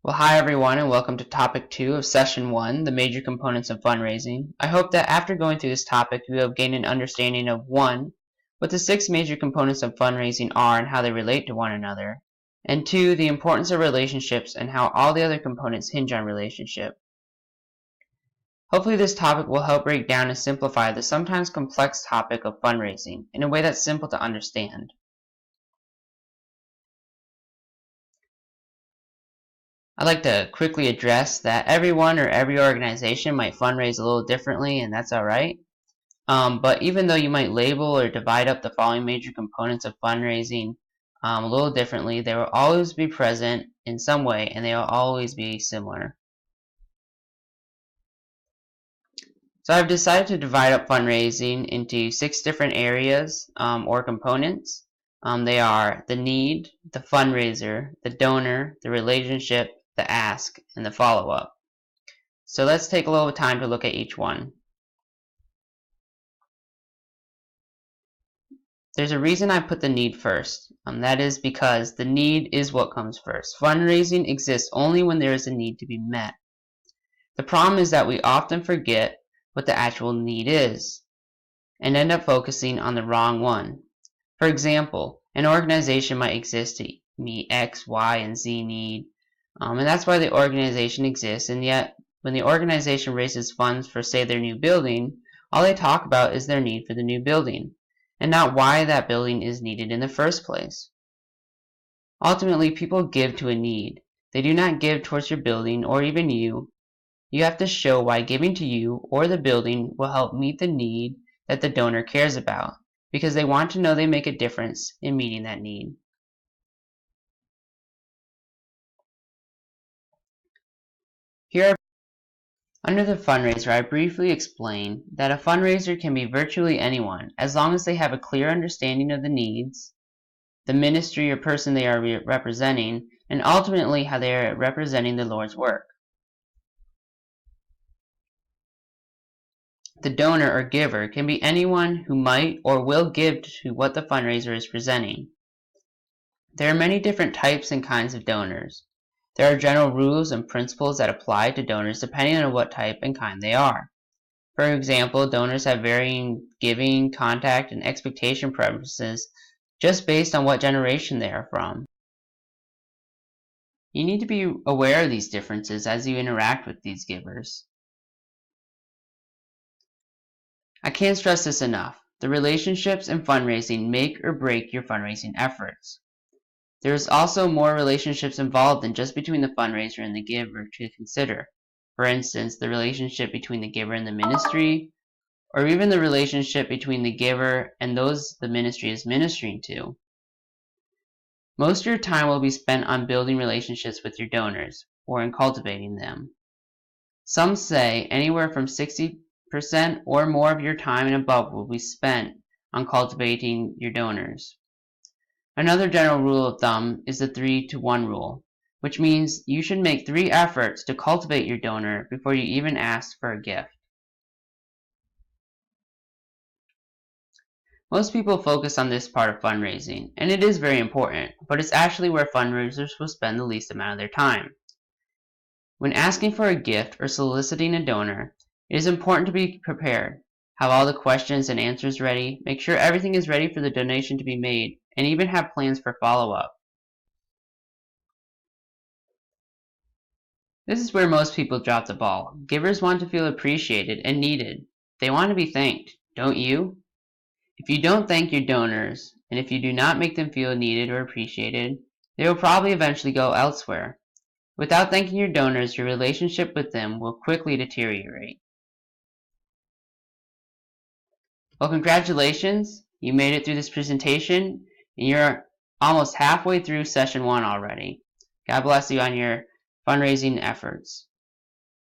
Well, hi everyone, and welcome to topic 2 of session 1, the major components of fundraising. I hope that after going through this topic, you have gained an understanding of 1, what the 6 major components of fundraising are and how they relate to one another, and 2, the importance of relationships and how all the other components hinge on relationship. Hopefully this topic will help break down and simplify the sometimes complex topic of fundraising in a way that's simple to understand. I'd like to quickly address that everyone or every organization might fundraise a little differently, and that's alright. But even though you might label or divide up the following major components of fundraising a little differently, they will always be present in some way and they will always be similar. So I've decided to divide up fundraising into 6 different areas or components. They are the need, the fundraiser, the donor, the relationship, the ask, and the follow-up. So let's take a little time to look at each one. There's a reason I put the need first. That is because the need is what comes first. Fundraising exists only when there is a need to be met. The problem is that we often forget what the actual need is and end up focusing on the wrong one. For example, an organization might exist to meet X, Y, and Z need, and that's why the organization exists, and yet when the organization raises funds for, say, their new building, all they talk about is their need for the new building, and not why that building is needed in the first place. Ultimately, people give to a need. They do not give towards your building or even you. You have to show why giving to you or the building will help meet the need that the donor cares about, because they want to know they make a difference in meeting that need. Here, under the fundraiser, I briefly explain that a fundraiser can be virtually anyone as long as they have a clear understanding of the needs, the ministry or person they are representing, and ultimately how they are representing the Lord's work. The donor or giver can be anyone who might or will give to what the fundraiser is presenting. There are many different types and kinds of donors. There are general rules and principles that apply to donors depending on what type and kind they are. For example, donors have varying giving, contact, and expectation preferences just based on what generation they are from. You need to be aware of these differences as you interact with these givers. I can't stress this enough. The relationships in fundraising make or break your fundraising efforts. There is also more relationships involved than just between the fundraiser and the giver to consider. For instance, the relationship between the giver and the ministry, or even the relationship between the giver and those the ministry is ministering to. Most of your time will be spent on building relationships with your donors, or in cultivating them. Some say anywhere from 60% or more of your time and above will be spent on cultivating your donors. Another general rule of thumb is the 3-to-1 rule, which means you should make 3 efforts to cultivate your donor before you even ask for a gift. Most people focus on this part of fundraising, and it is very important, but it's actually where fundraisers will spend the least amount of their time. When asking for a gift or soliciting a donor, it is important to be prepared, have all the questions and answers ready, make sure everything is ready for the donation to be made, and even have plans for follow-up. This is where most people drop the ball. Givers want to feel appreciated and needed. They want to be thanked, don't you? If you don't thank your donors, and if you do not make them feel needed or appreciated, they will probably eventually go elsewhere. Without thanking your donors, your relationship with them will quickly deteriorate. Well, congratulations! You made it through this presentation, and you're almost halfway through session 1 already. God bless you on your fundraising efforts.